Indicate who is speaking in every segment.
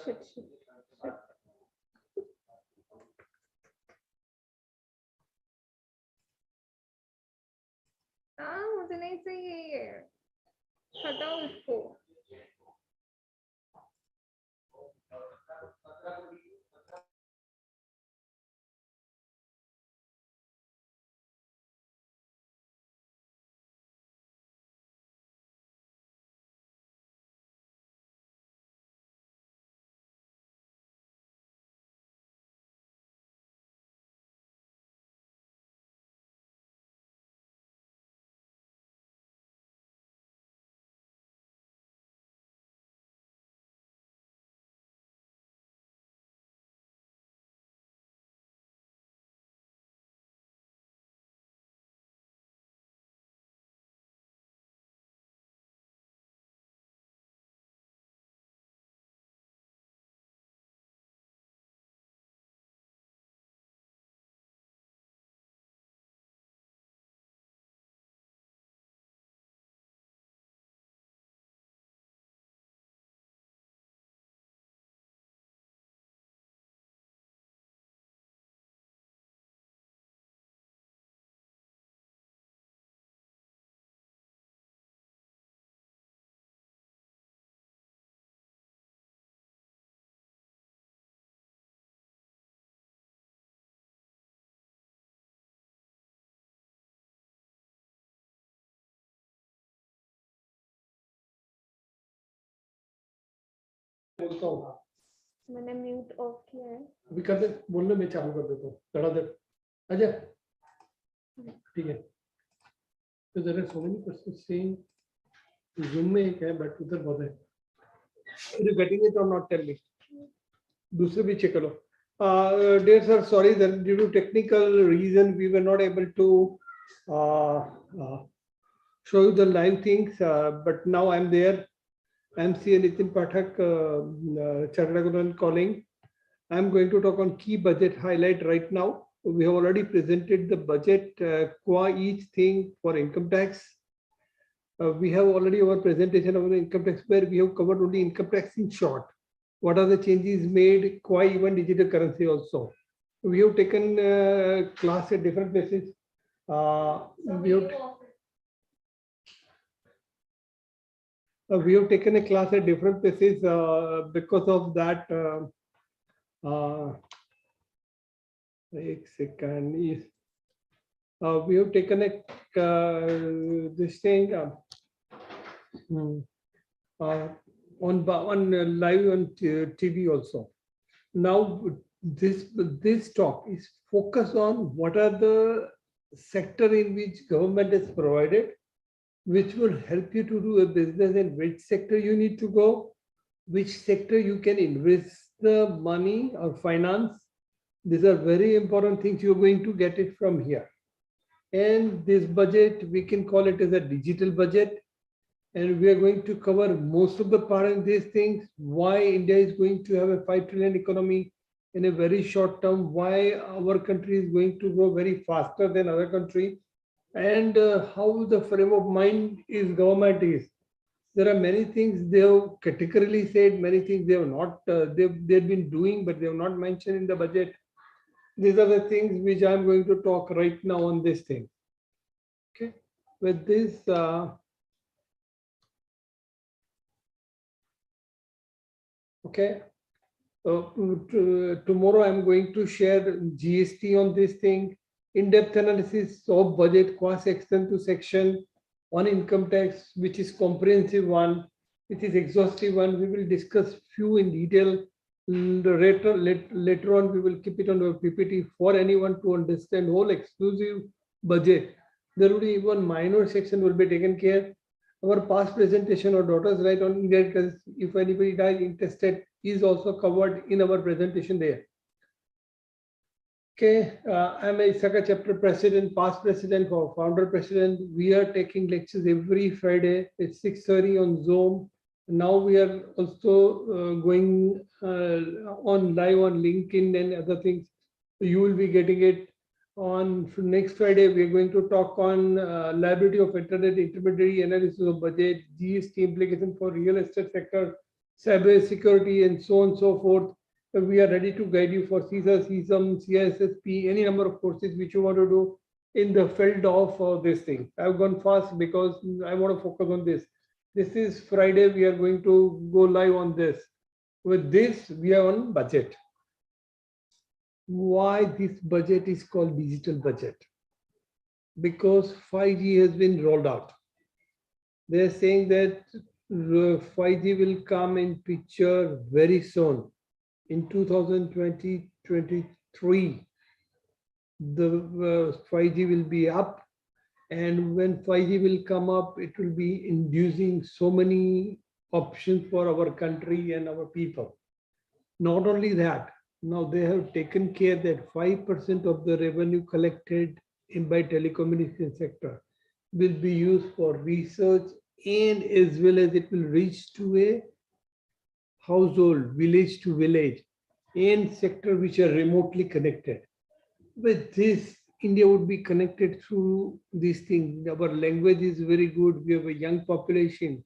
Speaker 1: Shit. मुझे नहीं चाहिए ये, हटाओ इसको।
Speaker 2: बोलता हूँ,
Speaker 1: मैंने म्यूट ऑफ किया है।
Speaker 2: अभी कर दे, बोलने में चालू कर देता हूँ, चढ़ा दे, आजा, ठीक है। तो there are so many questions saying Zoom में एक है, but उधर बहुत है। Are you getting it or not? Tell me. दूसरे भी चेक करो। Dear sir, sorry that due to technical reason we were not able to show you the live things, but now I'm there. I'm C. Nitin Pathak, Chartered Accountant calling. I'm going to talk on key budget highlight right now. We have already presented the budget qua each thing for income tax. We have already our presentation of the income tax where we have covered only income tax in short. What are the changes made qua even digital currency also. We have taken class at different places. We have taken a class at different places because of that. We have taken a this thing on live on TV also. Now this talk is focused on what are the sector in which government is provided, which will help you to do a business, and which sector you need to go, which sector you can invest the money or finance. These are very important things. You're going to get it from here. And this budget, we can call it as a digital budget. And we are going to cover most of the part in these things. Why India is going to have a 5 trillion economy in a very short term. Why our country is going to grow very faster than other country. And how the frame of mind is government is. There are many things they have categorically said, many things they have not, they've been doing, but they have not mentioned in the budget. These are the things which I'm going to talk right now on this thing. Okay, with this, okay, tomorrow I'm going to share GST on this thing, in-depth analysis of budget, qua section to section, on income tax, which is comprehensive one, which is exhaustive one. We will discuss few in detail. Later on, we will keep it on our PPT for anyone to understand whole exclusive budget. There will be even minor section will be taken care. Our past presentation or daughter's right on inheritance, if anybody is interested, is also covered in our presentation there. Okay, I'm a Isaka chapter president, past president or founder president. We are taking lectures every Friday at 6:30 on Zoom. Now we are also going on live on LinkedIn and other things. You will be getting it on next Friday. We are going to talk on liability of internet intermediary, analysis of budget, GST implication for real estate sector, cyber security, and so on and so forth. We are ready to guide you for CISA, CSM, CISSP, any number of courses which you want to do in the field of this thing. I've gone fast because I want to focus on this. This is Friday. We are going to go live on this. With this, we are on budget. Why this budget is called digital budget? Because 5G has been rolled out. They're saying that 5G will come in picture very soon. In 2020-23, the 5G will be up. And when 5G will come up, it will be inducing so many options for our country and our people. Not only that, now they have taken care that 5% of the revenue collected in by telecommunication sector will be used for research, and as well as it will reach to a household, village to village, and sector which are remotely connected. With this, India would be connected through these things. Our language is very good. We have a young population.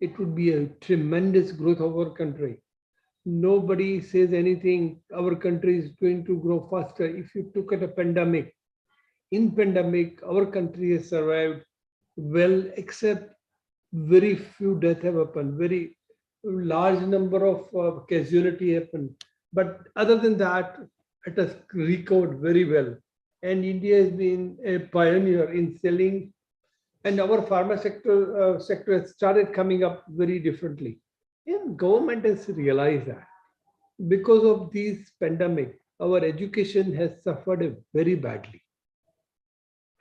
Speaker 2: It would be a tremendous growth of our country. Nobody says anything. Our country is going to grow faster. If you took at a pandemic, in pandemic, our country has survived well, except very few deaths have happened. Very large number of casualty happened. But other than that, it has recovered very well. And India has been a pioneer in selling, and our pharma sector has started coming up very differently. And government has realized that because of this pandemic, our education has suffered very badly.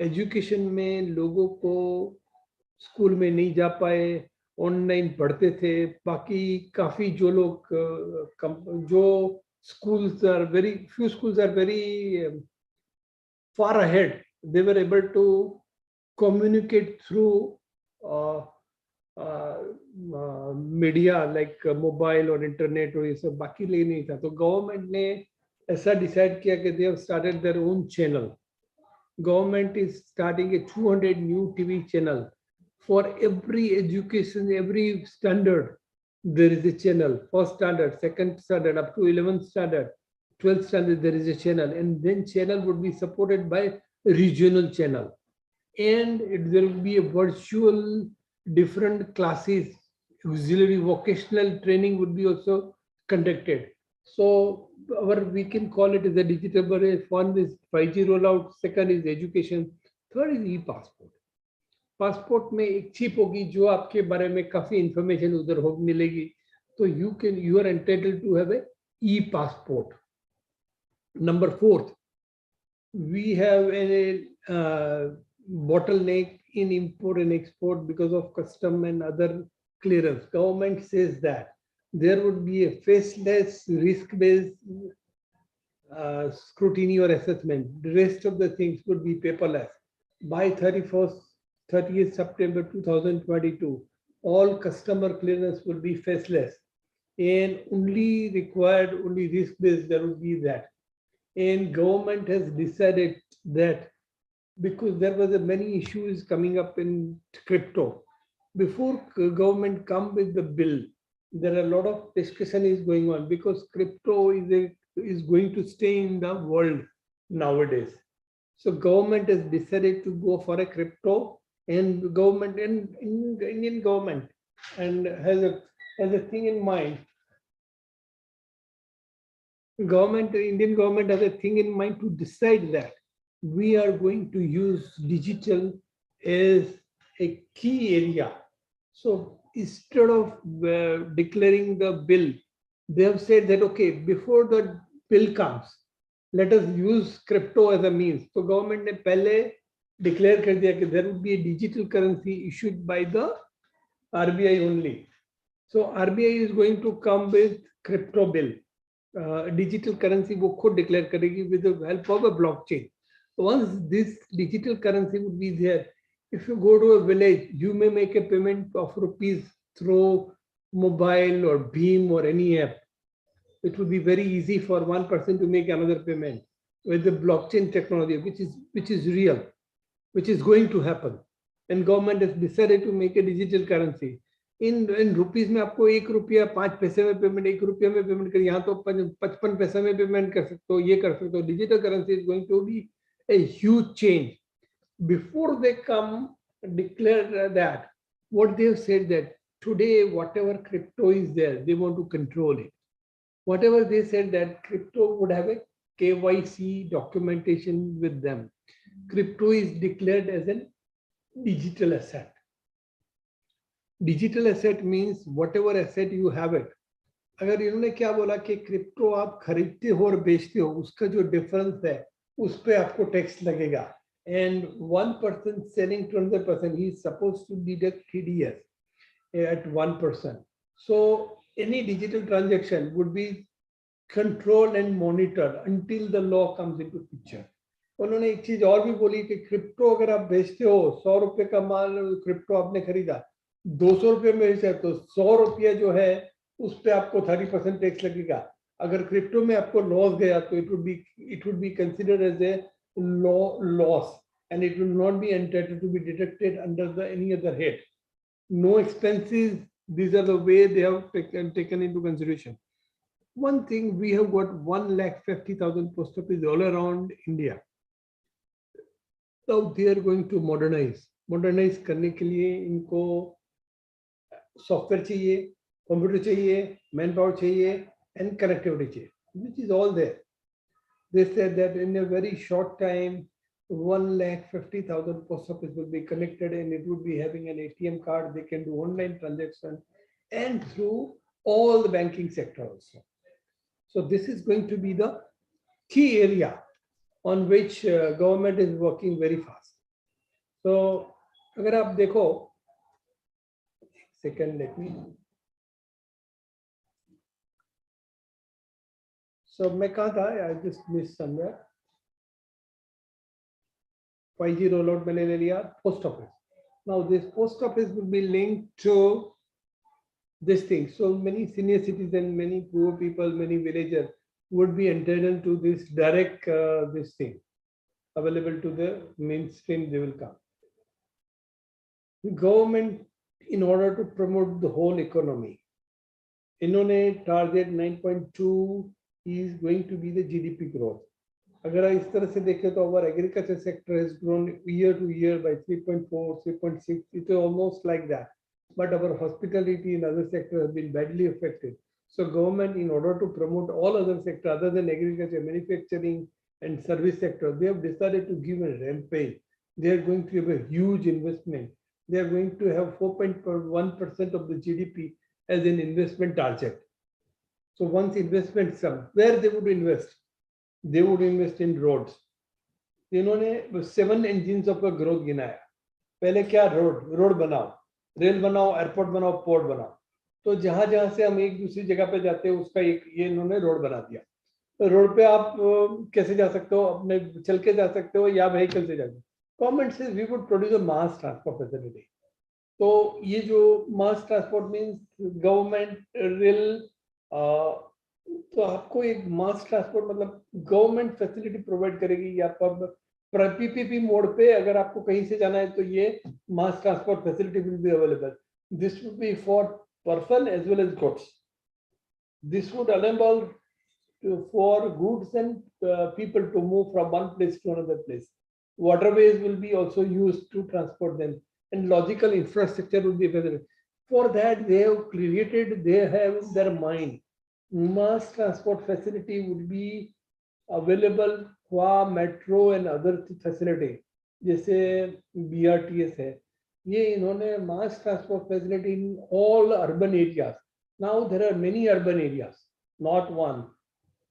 Speaker 2: Education में लोगों को school में नहीं जा पाए, online पढ़ते थे. बाकी काफी जो लोग जो schools are very few schools are very far ahead. They were able to communicate through media like mobile or internet और ये सब. बाकी ले नहीं था, तो गवर्नमेंट ने ऐसा डिसाइड किया कि they have started their own channel. Government is starting a 200 new TV channel for every education, every standard. There is a channel. First standard, second standard, up to 11th standard, 12th standard. There is a channel, and then channel would be supported by regional channel, and there will be a virtual different classes. Auxiliary vocational training would be also conducted. So we can call it as a digital budget. One is 5G rollout, second is education, third is e-passport. Passport में एक chip होगी जो आपके बारे में काफी information उधर हो मिलेगी, तो you are entitled to have a e-passport. Number 4, we have a bottleneck in import and export because of custom and other clearance. Government says that there would be a faceless, risk-based scrutiny or assessment. The rest of the things would be paperless. By 30th September 2022, all customer clearance will be faceless, and only risk-based there would be that. And government has decided that because there was many issues coming up in crypto. Before government come with the bill, there are a lot of discussion is going on because crypto is going to stay in the world nowadays. So government has decided to go for a crypto, and government and Indian government and has a thing in mind. Indian government has a thing in mind to decide that we are going to use digital as a key area. So instead of declaring the bill, they have said that, okay, before the bill comes, let us use crypto as a means. So government ने पहले declare कर दिया कि there would be a digital currency issued by the RBI only. So RBI is going to come with crypto bill. Digital currency वो खुद declare करेगी with the help of a blockchain. Once this digital currency would be there, if you go to a village, you may make a payment of rupees through mobile or Beam or any app, it would be very easy for one person to make another payment with the blockchain technology, which is real, which is going to happen. And government has decided to make a digital currency. In rupees में आपको 1 रुपया 5 पैसे में payment, 1 रुपया में payment करिए, यहाँ तो 55 पैसे में पेमेंट कर सकते हो, ये कर सकते हो. Digital currency is going to be a huge change. Before they come declare that, what they have said that today whatever crypto is there, they want to control it. Whatever they said that crypto would have a KYC documentation with them. Crypto is declared as a digital asset. Digital asset means whatever asset you have it. अगर इन्होंने क्या बोला कि crypto आप खरीदते हो और बेचते हो, उसका जो डिफरेंस है उस पे आपको टैक्स लगेगा. And one person selling to another person, he is supposed to deduct TDS at 1%. So any digital transaction would be controlled and monitored until the law comes into picture. उन्होंने एक चीज और भी बोली कि क्रिप्टो अगर आप बेचते हो, 100 रुपए का माल क्रिप्टो आपने खरीदा, 200 रुपए में बेचा, तो 100 रुपया जो है उस पे आपको 30% टैक्स लगेगा. अगर क्रिप्टो में आपको लॉस गया तो it would be considered as a loss and it will not be entitled to be deducted under any other head. No expenses. These are the way they have taken into consideration. One thing, we have got 150,000 post offices all around India. So they are going to modernize. Modernize करने के लिए इनको software चाहिए, computer चाहिए, man power चाहिए, and connectivity चाहिए, which is all there. They said that in a very short time, 150,000 post office will be connected and it would be having an ATM card. They can do online transaction and through all the banking sector also. So this is going to be the key area on which government is working very fast. So अगर आप देखो, second, let me. So मैं कहाँ था? I just missed somewhere. 5G rollout मैंने ले लिया. Post office. Now this post office will be linked to this thing. So many senior citizens, many poor people, many villagers would be entitled to this direct this thing available to the mainstream. They will come. The government, in order to promote the whole economy, इन्होंने target 9.2 is going to be the GDP growth. अगर इस तरह से देखें तो our agriculture sector has grown year to year by 3.4, 3.6. It's almost like that. But our hospitality and other sectors have been badly affected. So government, in order to promote all other sectors other than agriculture, manufacturing and service sector, they have decided to give a rampage. They are going to have a huge investment. They are going to have 4.1% of the GDP as an investment target. So once investments come, where they would invest? They would invest in roads. इन्होंने 7 engines of a growth गिनाया. पहले क्या road बनाओ, rail बनाओ, airport बनाओ, port बनाओ. तो जहां जहां से हम एक दूसरी जगह पे जाते हैं उसका एक ये इन्होंने रोड बना दिया. तो रोड पे आप कैसे जा सकते हो? अपने चल के जा सकते हो या व्हीकल से जाते हो. गवर्नमेंट से we would produce a mass transport facility. तो ये जो mass transport means government rail, तो आपको एक मास ट्रांसपोर्ट मतलब गवर्नमेंट फैसिलिटी प्रोवाइड करेगी. या पर पीपीपी मोड पे अगर आपको कहीं से जाना है तो ये mass transport facility will be available. This would be for person as well as goods. This would enable for goods and people to move from one place to another place. Waterways will be also used to transport them, and logical infrastructure will be available. For that, they have created, they have in their mind, mass transport facility would be available for metro and other facility. जैसे BRTS है, ये इन्होंने mass transport facility in all urban areas. Now there are many urban areas, not one.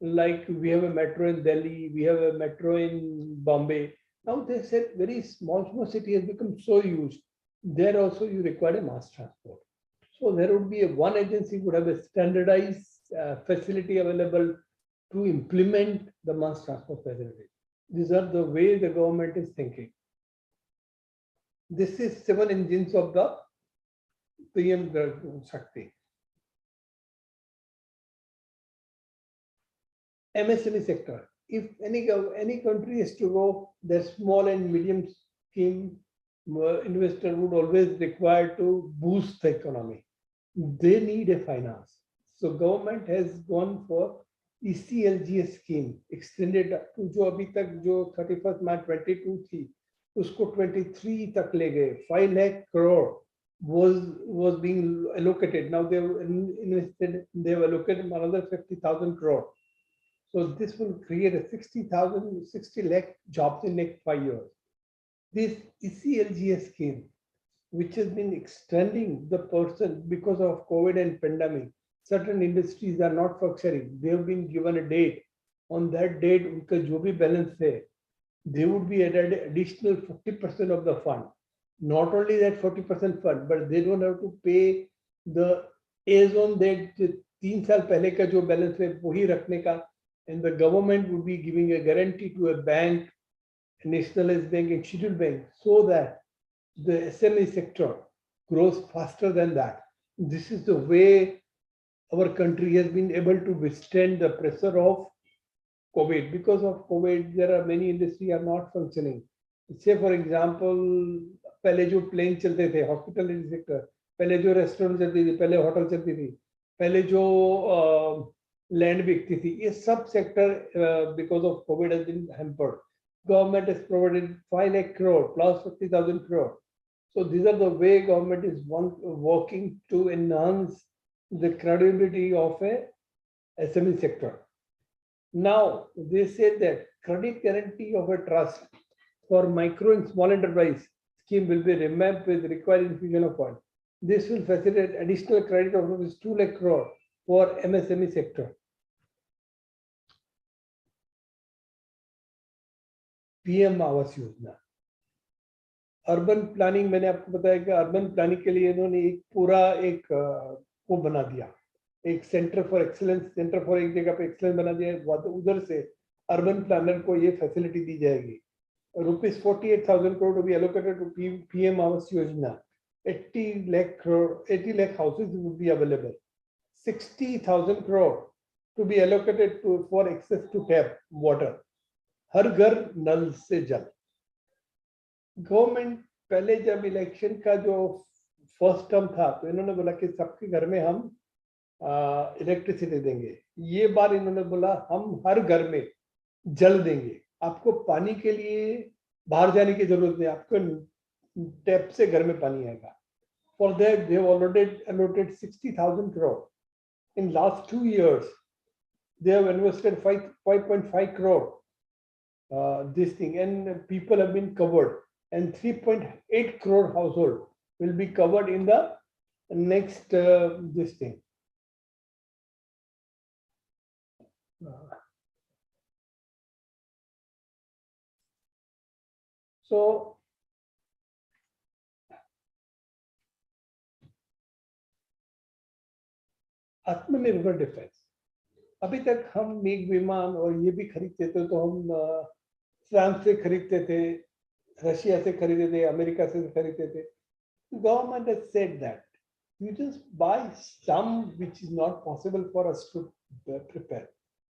Speaker 2: Like we have a metro in Delhi, we have a metro in Bombay. Now they said very small city has become so huge. There also you require a mass transport. So there would be one agency would have a standardized facility available to implement the mass transport facility. These are the way the government is thinking. This is 7 engines of the PM Shakti. MSME sector. If any country is to go, the small and medium scheme investor would always require to boost the economy. They need a finance. So government has gone for ECLGS scheme extended to जो अभी तक जो 31st March 22 थी उसको 23 तक ले गए. 5 lakh crore was being allocated. Now they have allocated another 50,000 crore. So this will create a 60 lakh jobs in next 5 years. This ECLGS scheme, which has been extending the person because of COVID and pandemic, certain industries are not functioning. They have been given a date. On that date, उनका जो भी balance है, they would be added additional 40% of the fund. Not only that 40% fund, but they don't have to pay the as on that 3 साल पहले का जो balance है वही रखने का, and the government would be giving a guarantee to a bank, a nationalized bank and scheduled bank, so that the SME sector grows faster than that. This is the way our country has been able to withstand the pressure of COVID. Because of COVID, there are many industries are not functioning. Say for example, पहले जो plane चलते थे, hospitality sector, पहले जो restaurant चलती थी, पहले hotel चलती थी, पहले जो land बिकती थी, ये सब sector because of COVID has been hampered. Government has provided 5 lakh crore plus 50,000 crore. So these are the way government is working to enhance the credibility of a SME sector. Now they say that credit guarantee of a trust for micro and small enterprise scheme will be revamped with required infusion of funds. This will facilitate additional credit of rupees 2 lakh crore for MSME sector. PM Awas Yojana, urban planning, मैंने आपको बताया कि urban planning के लिए इन्होंने एक पूरा एक वो बना दिया, एक centre for excellence, centre for एक जगह पे एक्सीलेंस बना दिया. उधर से अर्बन प्लानर को ये फैसिलिटी दी जाएगी. Rupees 48,000 crore to be allocated to PM Awas Yojana. 80 lakh houses would be available. 60,000 crore to be allocated for access to tap water. हर घर नल से जल. गवर्नमेंट पहले जब इलेक्शन का जो फर्स्ट टर्म था तो इन्होंने बोला कि सबके घर में हम इलेक्ट्रिसिटी देंगे. ये बार इन्होंने बोला हम हर घर में जल देंगे. आपको पानी के लिए बाहर जाने की जरूरत नहीं, आपको टैप से घर में पानी आएगा. For that they have already allotted 60,000 crore. In last 2 years they have invested 5.5 crore this thing, and people have been covered, and 3.8 crore household will be covered in the next this thing. So आत्मनिर्भर defence. अभी तक हम make विमान और ये भी खरीदते थे तो हम फ्रांस से खरीदते थे, रशिया से खरीदते थे, अमेरिका से खरीदते थे. Government has said that you just buy some which is not possible for us to prepare.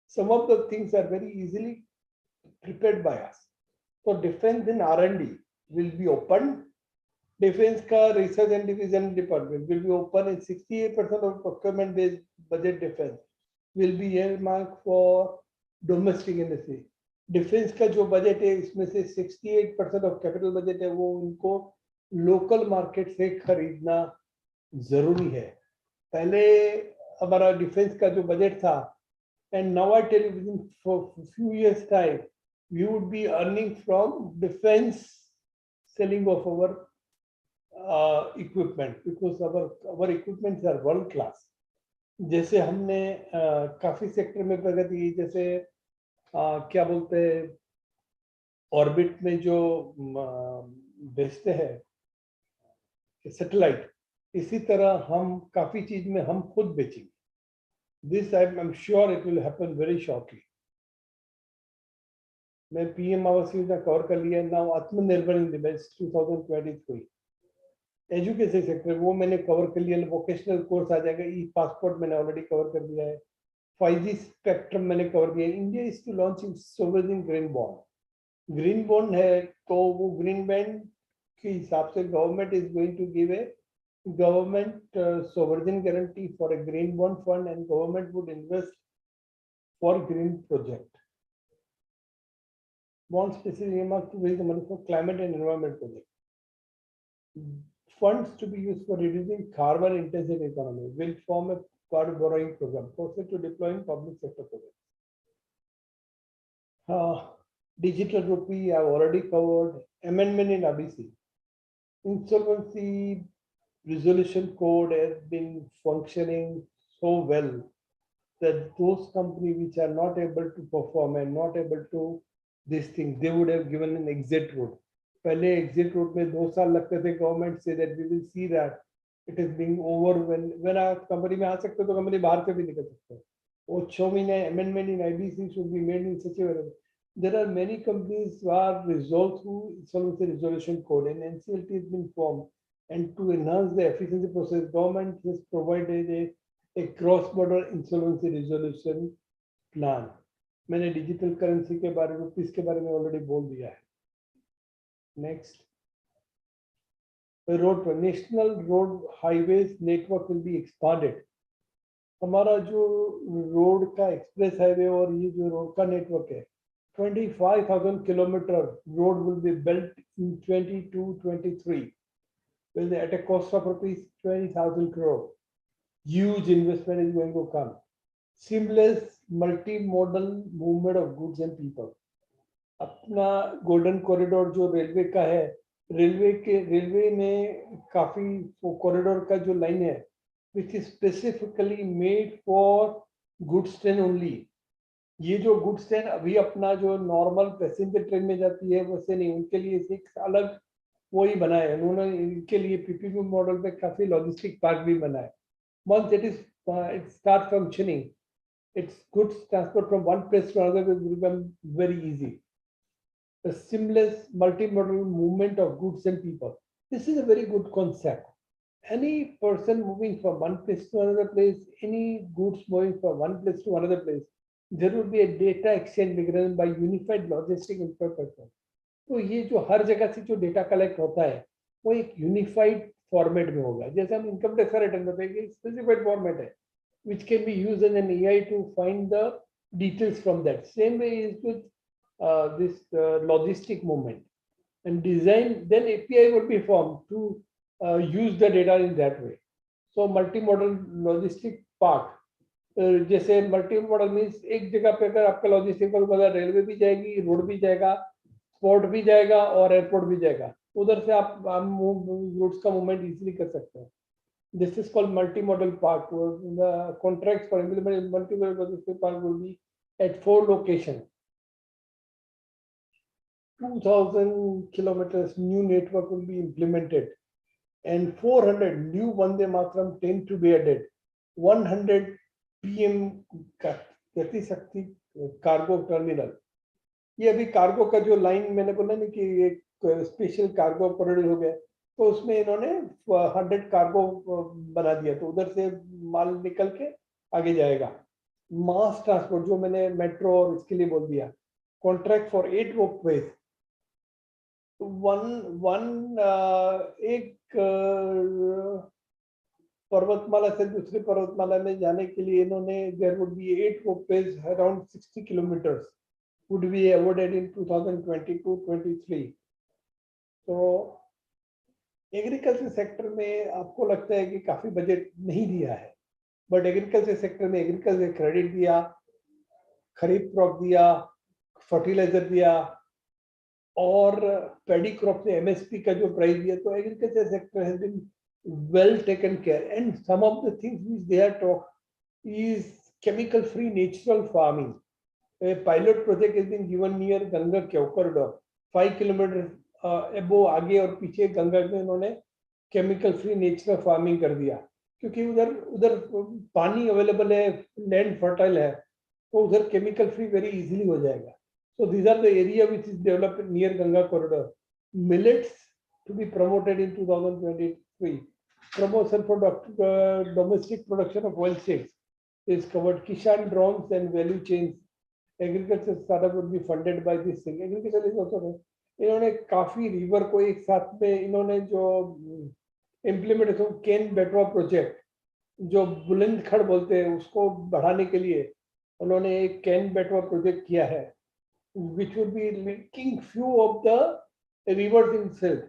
Speaker 2: Some of the things are very easily prepared by us. So defense and R&D will be open. Defense ka research and division department will be open, and 68% of procurement based budget defense will be earmarked for domestic industry. Defence का जो budget है इसमें से 68% of capital budget है वो उनको local market से खरीदना जरूरी है. पहले हमारा डिफेंस का जो बजट था, and now I tell you within few years time we would be earning from defence selling of our equipment, because our equipments are world class. जैसे हमने काफी सेक्टर में प्रगति की, जैसे क्या बोलते हैं ऑर्बिट में जो भेजते हैं सैटेलाइट, इसी तरह हम काफी चीज में हम खुद बेचेंगे. This I am sure it will happen very shortly. मैं पीएम आवास योजना कवर कर लिया. नाउ आत्मनिर्भर इन डिफेंस 2023. एजुकेशन सेक्टर वो मैंने कवर कर लिया. वोकेशनल कोर्स आ जाएगा. ई पासपोर्ट मैंने ऑलरेडी कवर कर दिया है. 5G स्पेक्ट्रम मैंने कवर किया. India is to launch sovereign green bond. Green bond है तो वो ग्रीन बॉन्ड के हिसाब से government is going to give a government sovereign guarantee for a green bond fund, and government would invest for green project. Bonds specifically earmarked to raise the money for climate and environment project. Funds to be used for reducing carbon intensive economy will form a part of borrowing program posted to deploying public sector projects. Digital rupee I've already covered. Amendment in AVGC. Insolvency resolution code has been functioning so well that those companies which are not able to perform and not able to this thing, they would have given an exit route. पहले exit route में 2 साल लगते थे. Government say that we will see that it is being over when आप company में आ सकते हो तो कंपनी बाहर से भी निकल सकते हो. वो 6 महीने amendment in IBC should be made in such a way. There are many companies who are resolved through insolvency resolution code, and NCLT has been formed. And to enhance the efficiency process, government has provided a cross-border insolvency resolution plan. मैंने digital currency के बारे में rupees के बारे में already बोल दिया है. नेक्स्ट, रोड पर national road highways network will be expanded. हमारा जो रोड का एक्सप्रेस हाईवे और ये जो रोड का नेटवर्क है, 25,000 kilometre road will be built in 22-23. at a cost of rupees 20,000 crore. Huge investment is going to come. Seamless multimodal movement of goods and people. अपना golden corridor जो railway का है, railway में काफी वो corridor का जो लाइन है which is specifically made for goods train only. ये जो गुड्स ट्रेन अभी अपना जो नॉर्मल पैसेंजर ट्रेन में जाती है वैसे नहीं, उनके लिए एक अलग वही बनाया है उन्होंने. इनके लिए पीपीपी मॉडल पे काफी लॉजिस्टिक पार्क भी बनाया है. Once it starts functioning, its goods transport from one place to another will become very easy. The seamless multimodal movement of goods and people. This is a very good concept. Any person moving from one place to another place, any goods moving from one place to another place, there will be a data exchange mechanism by unified logistic infrastructure. तो ये जो हर जगह से जो data collect होता है वो एक यूनिफाइड फॉर्मेट में होगा. जैसे हम इनकम टैक्स का रिटर्न करते हैं, स्पेसिफाइड फॉर्मेट है which can be used as an AI to find the details from that. Same way is with this logistic movement and design. Then API would be formed to use the data in that way. So multimodal logistic park. जैसे multimodal means एक जगह पे अगर आपका logistic पर railway भी जाएगी, road भी जाएगा, पोर्ट भी जाएगा और एयरपोर्ट भी जाएगा, उधर से आप गुड्स का मूवमेंट इजीली कर सकते हैं. This is called multimodal park. The contracts for multimodal logistic park will be at 4 location. 2,000 kilometers new network will be implemented and 400 new Vande Mataram train to be added. 100 PM Gati Shakti cargo terminal. ये अभी cargo का जो line मैंने बोला ना कि एक special cargo corridor हो गया, तो उसमें इन्होंने 100 कार्गो बना दिया, तो उधर से माल निकल के आगे जाएगा. मास ट्रांसपोर्ट जो मैंने मेट्रो और इसके लिए बोल दिया. Contract for 8 ropeways. एक पर्वतमाला से दूसरी पर्वतमाला में जाने के लिए इन्होंने there would be 8 ropeways around 60 kilometres would be awarded in 2022-23. तो एग्रीकल्चर सेक्टर में आपको लगता है कि काफी बजट नहीं दिया है, बट एग्रीकल्चर सेक्टर में एग्रीकल्चर क्रेडिट दिया, खरीफ क्रॉप दिया, फर्टिलाइजर दिया और पैडी क्रॉप से एमएसपी का जो प्राइस दिया. तो agriculture sector has been well taken care, and some of the things which they are talk is chemical free natural farming. A pilot project has been given near Ganga corridor, 5 kilometers above आगे और पीछे गंगा में इन्होंने chemical free natural farming कर दिया, क्योंकि उधर पानी अवेलेबल है, लैंड फर्टाइल है, तो उधर केमिकल फ्री वेरी इजीली हो जाएगा. So these are the area which is developed near Ganga corridor. Millets to be promoted in 2023. Promotion for domestic production of oilseeds. is covered. Kishan drones and value chains. Agriculture startup would be funded by this thing. Agriculture is also there. इन्होंने काफी river को एक साथ में इन्होंने जो implement केन बेटवा project जो बुलंदखड़ बोलते हैं उसको बढ़ाने के लिए उन्होंने एक कैन बेटवा प्रोजेक्ट किया है which would be linking few of the rivers in itself.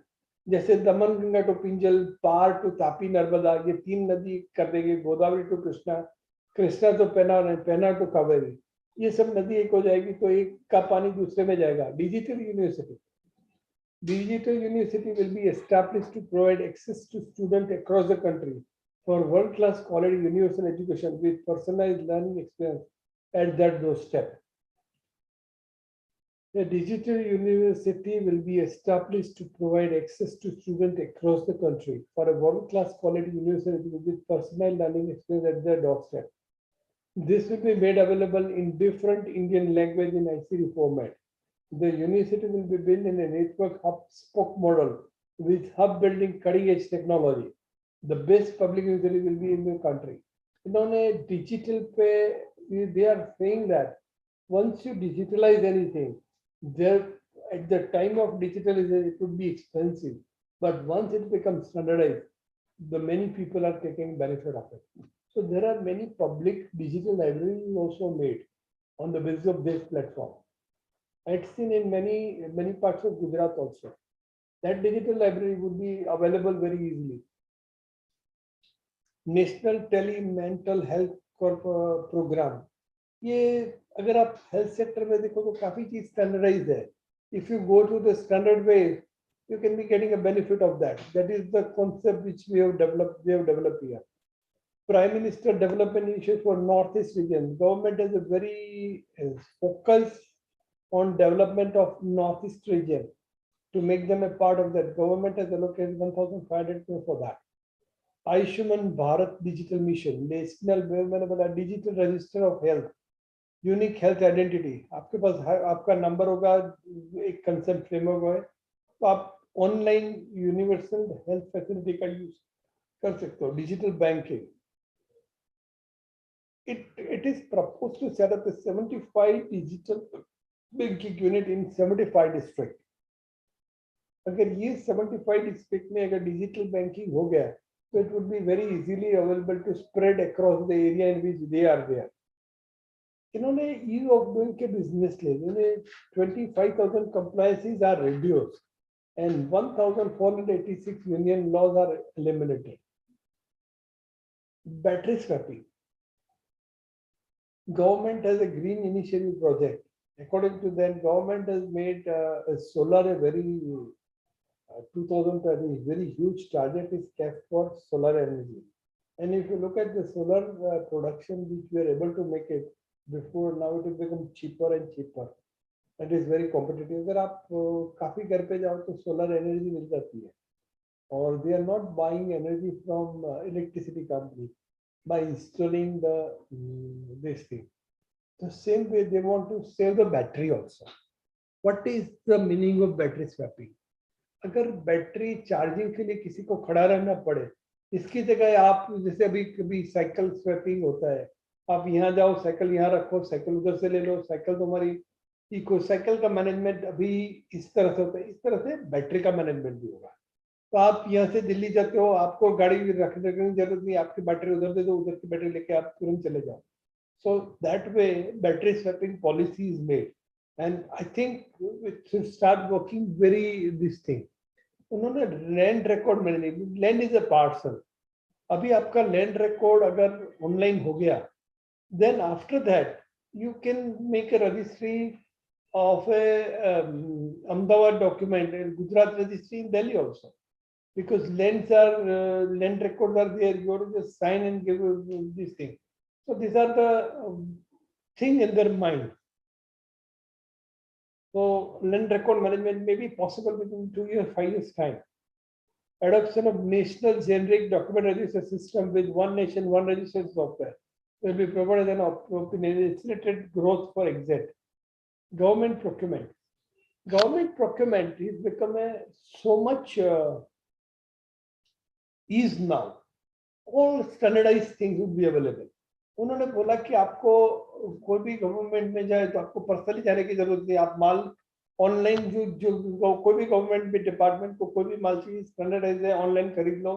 Speaker 2: जैसे दमन गंगा टू पिंजल, पार टू तापी नर्मदा, ये 3 नदी कर देंगे, Godavari to Krishna, Krishna to Penna, Penna to Kaveri, ये सब नदी एक हो जाएगी तो एक का पानी दूसरे में जाएगा. Digital university will be established to provide access to students across the country for world-class quality universal education with personalized learning experience at their doorstep. A digital university will be established to provide access to students across the country for a world-class quality university with personal learning experience at their doorstep. This will be made available in different Indian language in ICT format. The university will be built in a network hub-spoke model with hub building cutting-edge technology. The best public university will be in the country. इन्होंने digital पे, they are saying that once you digitalize anything, there at the time of digitalization it would be expensive, but once it becomes standardized, the many people are taking benefit of it. So there are many public digital libraries also made on the basis of this platform. I'd seen in many parts of Gujarat also. That digital library would be available very easily. National Tele Mental Health Program. ये अगर आप health sector में देखो तो काफी चीज standardised है. If you go to the standard way, you can be getting a benefit of that. That is the concept which we have developed here. Prime Minister Development Initiative for Northeast region. Government has a very focus on development of Northeast region to make them a part of that. Government has allocated 1,500 crore for that. Ayushman Bharat Digital Mission, National Digital Register of Health, Unique Health Identity. आपके पास आपका number होगा, एक concept framework है, तो आप online universal health facility का use कर सकते हो. Digital banking. It is proposed to set up a 75 digital banking unit in 75 district. अगर ये 75 district में अगर डिजिटल बैंकिंग हो गया तो it would be very easily available to spread across the area in which they are there. इन्होंने ease of doing के business ले, इन्होंने 25,000 compliances are reduced and 1,486 union laws are eliminated. Battery swapping. Government has a green initiative project. According to that, government has made solar a very 2030 very huge target is kept for solar energy. And if you look at the solar production which we are able to make it before, now it has become cheaper and cheaper. It is very competitive. अगर आप काफी घर पे जाओ तो solar energy मिल जाती है. Or they are not buying energy from electricity company by installing the this thing. The same way they want to save the battery also. What is the meaning of battery swapping? अगर battery charging के लिए किसी को खड़ा रहना पड़े, इसकी जगह आप जैसे अभी कभी साइकिल स्वैपिंग होता है, आप यहाँ जाओ साइकिल यहाँ रखो, साइकिल उधर से ले लो, साइकिल तुम्हारी इको साइकिल का मैनेजमेंट अभी इस तरह से होता है, इस तरह से बैटरी का मैनेजमेंट भी होगा. तो आप यहाँ से दिल्ली जाते हो, आपको गाड़ी रखने की जरूरत नहीं, आपकी बैटरी उधर दे दो, उधर की बैटरी लेके आप तुरंत चले जाओ. So that way battery swapping policy is made, and I think it should start working very this thing. उन्होंने land record management, land is a parcel. अभी आपका लैंड रिकॉर्ड अगर ऑनलाइन हो गया, then after that you can make a registry of a Ahmedabad document and Gujarat registry in Delhi also, because land records are there. You have to just sign and give this thing. So these are the thing in their mind. So land record management may be possible within 2 years, 5 years time. Adoption of national generic document register system with one nation, one registration software will be provided an accelerated growth for exit. Government procurement. Government procurement is become so much ease now. All standardized things will be available. उन्होंने बोला कि आपको कोई भी government में जाए तो आपको पर्सनली जाने की जरूरत नहीं, आप माल ऑनलाइन जो कोई भी गवर्नमेंट भी डिपार्टमेंट को कोई भी माल चाहिए स्टैंडर्डाइज है, ऑनलाइन खरीद लो,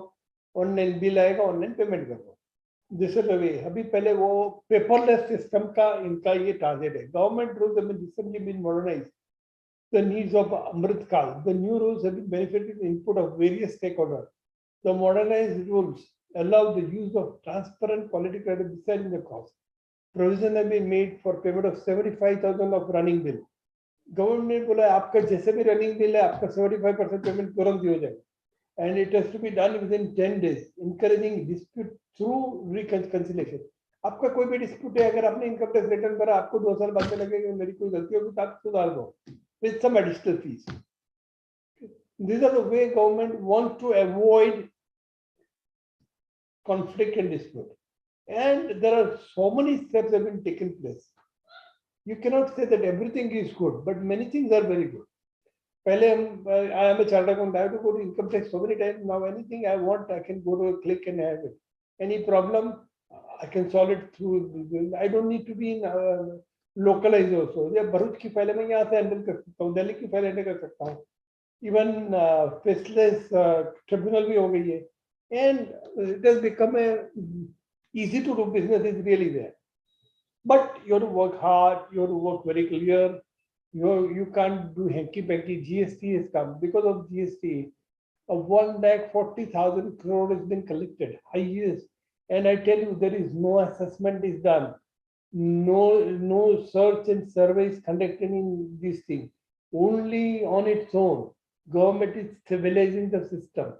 Speaker 2: ऑनलाइन बिल आएगा, ऑनलाइन पेमेंट कर दो। This is the way. अभी पहले वो पेपरलेस सिस्टम का इनका ये टारगेट है। Government rules have been recently been modernised the needs of Amrit Kal. The new rules have been benefiting the input of various stakeholders. The modernized rules allow the use of transparent quality credit deciding the cost. Provision have been made for payment of 75,000 of running bill. Government ने बोला आपका जैसे भी running bill है आपका 75% payment तुरंत ही हो जाएगा, and it has to be done within 10 days, encouraging dispute through reconciliation. आपका कोई भी डिस्प्यूट है, अगर आपने इनकम टैक्स रिटर्न करा, आपको 2 साल बाद में लगेगा मेरी कोई गलती होगी तो आप सुधार दो with some additional fees. These are the way government wants to avoid conflict and dispute. And there are so many steps have been taken place. You cannot say that everything is good, but many things are very good. Pehle I am a chartered accountant. I have to go to income tax so many times. Now anything I want, I can go to a click and have it. Any problem, I can solve it through. I don't need to be in localized also. या भरूच की file मैं यहाँ से handle कर सकता हूँ, दिल्ली की file handle कर सकता हूँ. Even faceless tribunal भी हो गई है. And it has become a easy to do business is really there. But you have to work hard. You have to work very clear. You can't do hanky-panky. GST has come. Because of GST, a 1,40,000 crore has been collected. Highest. And I tell you, there is no assessment is done. No search and survey is conducted in this thing. Only on its own, government is stabilizing the system.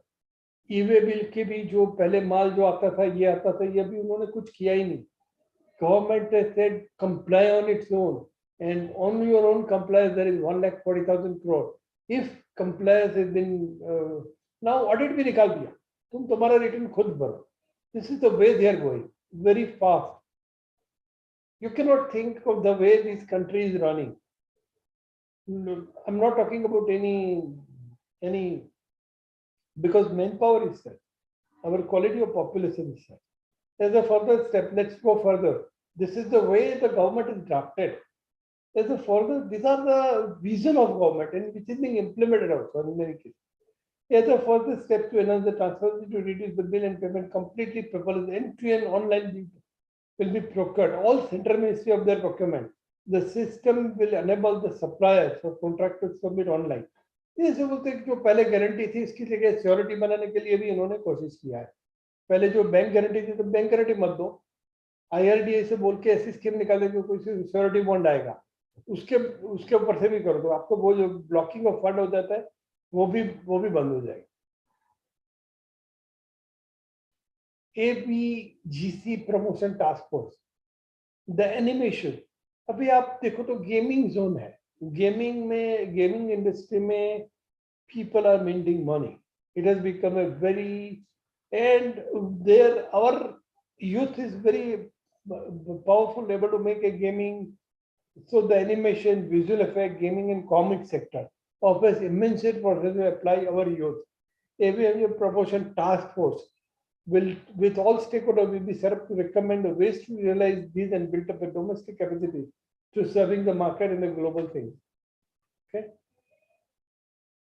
Speaker 2: E-way bill के भी जो पहले माल जो आता था, ये आता था, ये भी उन्होंने कुछ किया ही नहीं. Government has said comply on its own, and on your own compliance there is 1,40,000 crore. If compliance has been now audit भी निकाल दिया, तुम तुम्हारा रिटर्न खुद भरो. This is the way they are going, very fast. You cannot think of the way this country is running. I'm not talking about any because manpower is set, our quality of population is set. There's a further step. Let's go further. This is the way the government is drafted. There's a further. These are the vision of government, and which is being implemented also in many cases. There's a further step to enhance the transparency to reduce the bill and payment completely paperless. End-to-end online will be procured. All central ministry of their procurement. The system will enable the suppliers or contractors to submit online. ये बोलते हैं जो पहले guarantee थी इसकी जगह security बनाने के लिए भी इन्होंने कोशिश किया है. पहले जो बैंक गारंटी थी तो बैंक गारंटी मत दो, IRDA से बोल के ऐसी स्कीम निकाले कि कोई सिक्योरिटी बॉन्ड आएगा, उसके ऊपर से भी कर दो. आपको वो जो ब्लॉकिंग ऑफ फंड हो जाता है वो भी बंद हो जाएगा. AVGC promotion task force, the animation. अभी आप देखो तो गेमिंग जोन है. गेमिंग इंडस्ट्री में people are minting money. It has become a very, and there our youth is very powerful, able to make a gaming. So the animation, visual effect, gaming and comic sector offers immense potential to apply our youth. AVGC promotion task force will, with all stakeholders, will be set up to recommend the ways to realize these and build up a domestic capacity to serving the market in the global thing. Okay.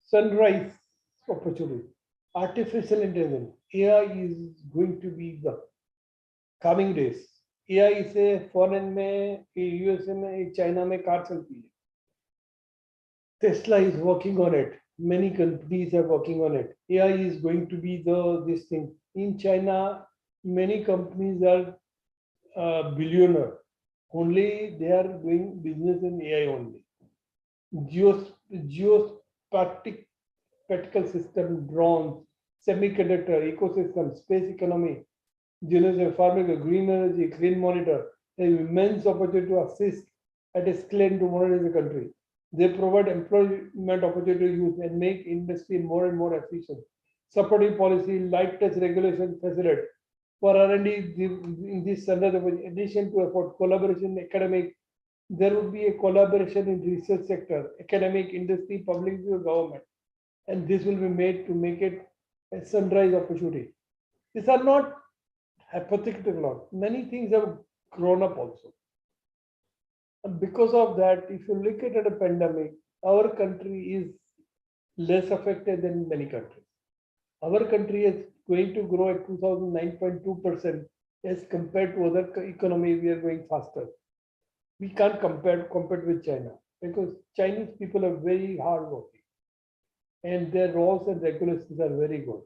Speaker 2: Sunrise opportunity. Artificial intelligence. AI is going to be the coming days. AI से foreign में, USA में, China में car चलती है. Tesla is working on it. Many companies are working on it. AI is going to be this thing. In China, many companies are billionaire. Only they are doing business in AI only. Geospatial system, drones, semiconductor ecosystem, space economy, geology, farming, green energy, green monitor, have immense opportunity to assist at a scale to modernize the country. They provide employment opportunity to youth and make industry more and more efficient. Supporting policy, light touch regulation facilitate for R&D in this under in addition to effort collaboration academic. There would be a collaboration in research sector, academic, industry, public, government, and this will be made to make it a sunrise opportunity. These are not hypothetical. Many things have grown up also. And because of that, if you look at a pandemic, our country is less affected than many countries. Our country is going to grow at 2009.2% as compared to other economy. We are going faster. We can't compare with China because Chinese people are very hardworking and their rules and regulations are very good.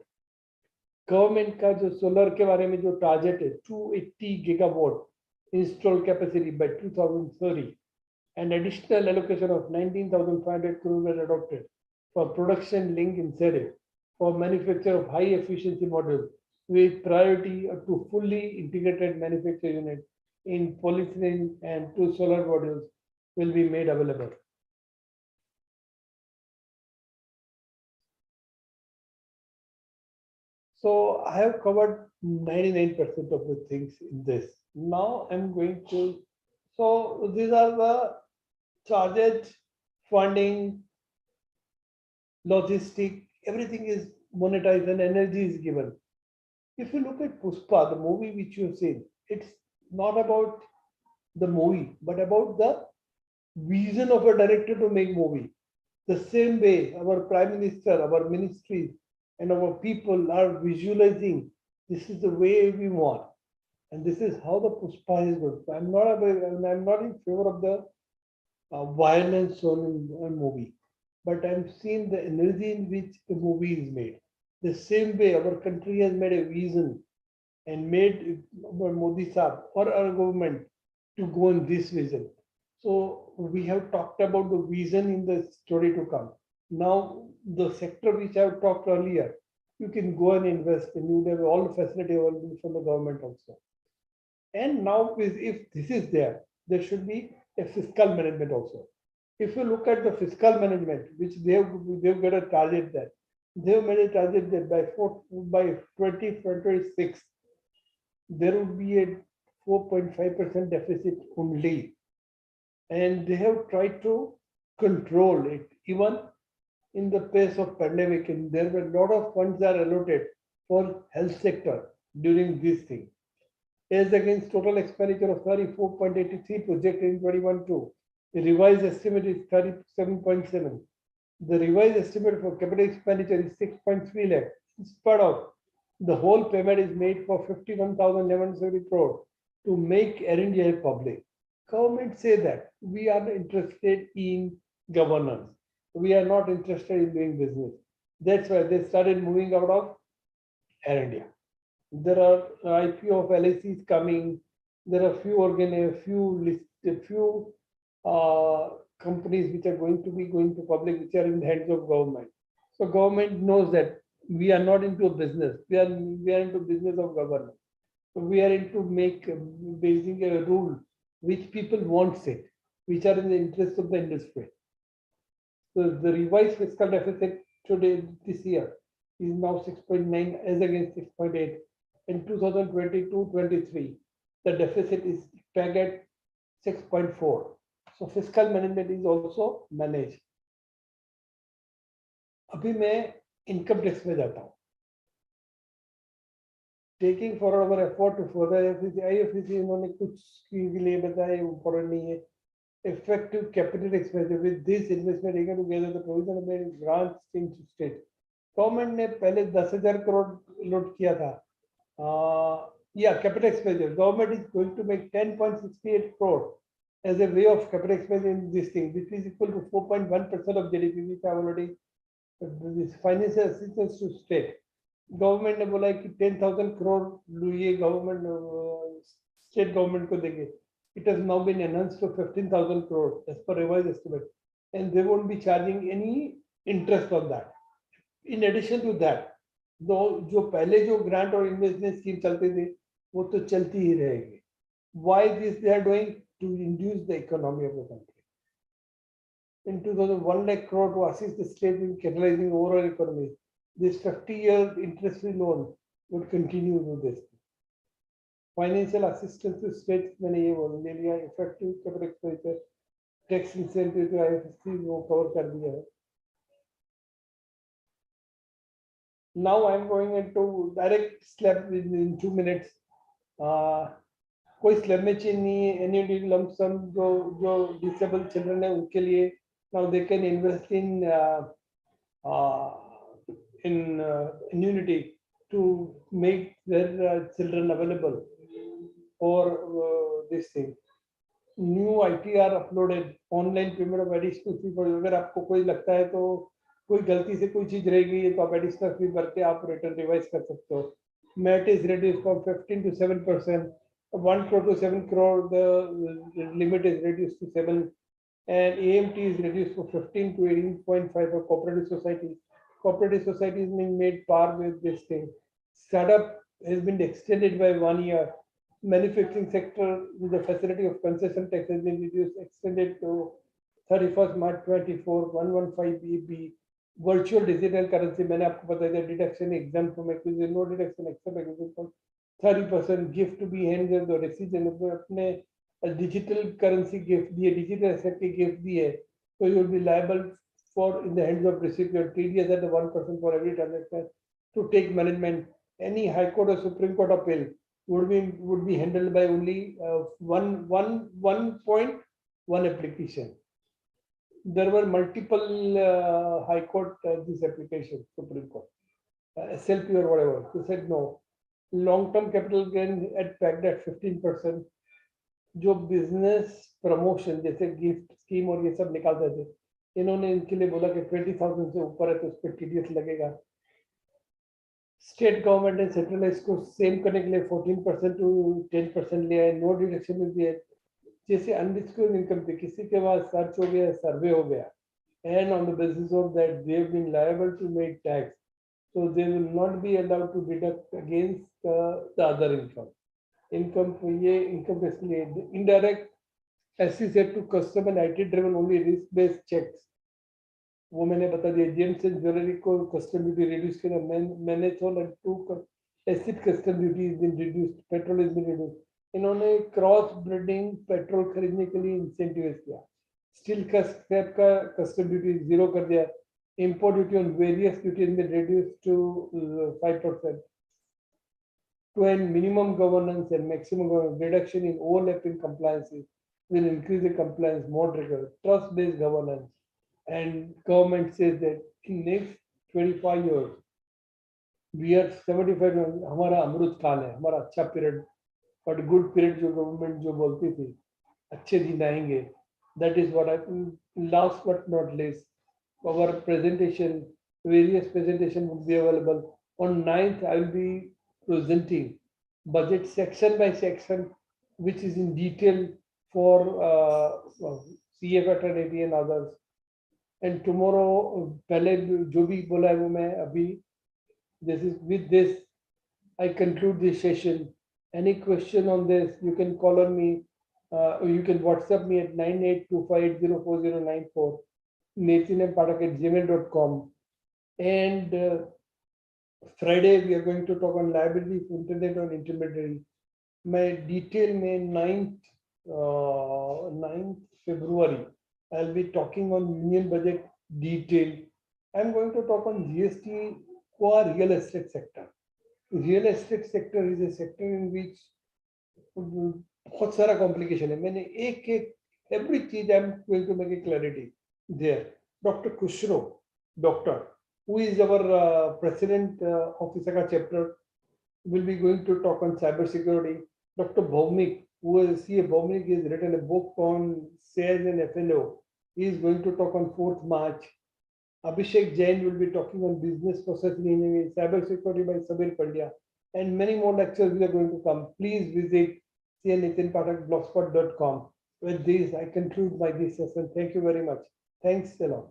Speaker 2: Government का जो solar के बारे में जो target है 280 gigawatt install capacity by 2030 and additional allocation of 19,500 crore were adopted for production link incentive for manufacture of high efficiency models with priority to fully integrated manufacture unit in polyethylene and two solar modules will be made available. So I have covered 99% of the things in this. Now I'm going to, so these are the charges, funding, logistic, everything is monetized and energy is given. If you look at Puspa, the movie which you have seen, it's not about the movie, but about the vision of a director to make movie. The same way our Prime Minister, our ministries, and our people are visualizing this is the way we want. And this is how the Puspa is good. I'm not in favor of the violence shown in a movie, but I'm seeing the energy in which the movie is made. The same way our country has made a vision and made Modi Saab or our government to go in this vision. So we have talked about the vision in the story to come. Now the sector which I have talked earlier, you can go and invest and you have all the facility available from the government also. And now if this is there, there should be a fiscal management also. If you look at the fiscal management, which they've got a target that they've made a target that by 2026 there would be a 4.5% deficit only, and they have tried to control it even in the pace of pandemic, and there were a lot of funds are allotted for health sector during this thing. As against total expenditure of 34.83 project in 21-2, the revised estimate is 37.7. The revised estimate for capital expenditure is 6.3 lakh. In spite of the whole payment is made for 51,170 crore to make Air India public. Government say that we are interested in governance. We are not interested in doing business. That's why they started moving out of Air India. There are IPO of LICs coming. There are few companies which are going to public, which are in the hands of government. So government knows that we are not into a business. We are into business of governance. So we are into basing a rule which people want it, which are in the interest of the industry. So the revised fiscal deficit today this year is now 6.9 as against 6.8. In 2022-23, the deficit is pegged at 6.4. So fiscal management is also managed. अभी मैं income tax में जाता हूँ. Taking forward our effort to further IFC इन्होंने कुछ के लिए बताया important नहीं है. Effective capital expenditure with this investment taken together the provision of made grants to state. Government ने पहले 10,000 crore allot किया था. Capital expenditure. Government is going to make 10.68 crore as a way of capital expenditure in this thing, which is equal to 4.1% of GDP, which I already this financial assistance to state. Government ने बोला कि 10,000 crore ये government state government को देंगे. It has now been enhanced to 15,000 crore as per revised estimate, and they won't be charging any interest on that. In addition to that, जो पहले जो grant और इन्वेस्टमेंट स्कीम चलते थे वो तो चलती ही रहेगी. Why this they are doing? To induce the economy of the country. In 2001 lakh crore to assist the state in catalyzing overall economy. This 50-year interest-free loan would continue with this. Financial assistance to states मैंने ये बोल दिया. Effective capital expenditure, tax incentive to IFC वो cover कर दिया है. Now I'm going into direct slab in 2 minutes. कोई slab में चेंज नहीं है, एन्युटी लंप सम जो डिसेबल चिल्ड्रन है उनके लिए now they can invest in annuity to make their children available for this thing. New ITR uploaded, online payment of additional fee for अगर आपको कोई लगता है तो कोई गलती से कोई चीज रह गई है तो आप एडिशनल फी भर के आप रिटर्न रिवाइज कर सकते हो. MAT is reduced from 15 to 7%. 1 crore to 7 crore, the limit is reduced to 7, and AMT is reduced from 15 to 18.5 for cooperative societies. Cooperative societies being made par with this thing. Startup has been extended by 1 year. Manufacturing sector with the facility of concession tax has been reduced, extended to 31st March 24, 115 BB. Virtual digital currency, मैंने आपको बताया था, deduction exempt from acquisition, no deduction except acquisition from 30%, gift to be handed or decision अपने digital currency gift दिए, digital asset की gift दी है, so you will be liable for in the hands of recipient. TDS at the 1% for every transaction to take management. Any High Court or Supreme Court appeal would be handled by only 1.1 application. There were multiple High Court this application, Supreme Court, SLP or whatever. They said no. Long-term capital gain at pegged at 15%. जो business promotion जैसे gift scheme और ये सब निकालते थे, इन्होंने इनके लिए बोला कि 20,000 से ऊपर है तो उस पर TDS लगेगा. स्टेट गवर्नमेंट ने सेंट्रलाइज को सेम करने के लिए 14% टू 10% लिया है. नो डिडक्शन में दिया. जैसे अनडिस्क्लोज्ड इनकम पे किसी के पास सर्च हो गया, सर्वे हो गया, and on the basis of that they have been liable to make tax, so they will not be allowed to deduct against the other income. ये income tax के लिए indirect SEZ to custom and IT driven only risk based checks, वो मैंने बता दिया. Gems and jewellery को custom duty reduce किया. मैंने तो acid custom duty is been reduced, petrol is been reduced. इन्होंने क्रॉस ब्रीडिंग पेट्रोल खरीदने के लिए इंसेंटिव किया. स्टील का स्क्रैप का कस्टम ड्यूटी 0 कर दिया. Import duty on various duty is been reduced to 5%. To end minimum governance and maximum governance, reduction in overlapping compliances will increase the compliance more rigorous, trust-based governance. And government says that in next 25 years, we are 75 years, हमारा अमृत काल है, हमारा अच्छा period और good period जो government जो बोलती थी, अच्छे दिन आएंगे. That is what I last but not least, our presentation, various presentation will be available. On 9th, I will be presenting budget section by section, which is in detail for CA fraternity and others. And tomorrow, पहले जो भी बोला है वो मैं अभी, this is with this I conclude this session. Any question on this, you can call on me, or you can WhatsApp me at 9825804094, nathan@gmail.com. And Friday we are going to talk on liability for internet or intermediary. My detail में 9th February I'll be talking on union budget detail. I'm going to talk on GST for real estate sector. Real estate sector is a sector in which बहुत सारा complication है. मैंने एक every चीज I'm going to make a clarity there. Dr. Kushro, doctor, who is our president of Fiscal chapter, will be going to talk on cyber security. Dr. Bhaumik, who is CA Bhaumik, has written a book on sales and FNO. He is going to talk on 4th March. Abhishek Jain will be talking on business process engineering, cyber security by Sabir Pandya, and many more lectures we are going to come. Please visit cnithinpathak.blogspot.com. With this, I conclude my this session. Thank you very much. Thanks a lot.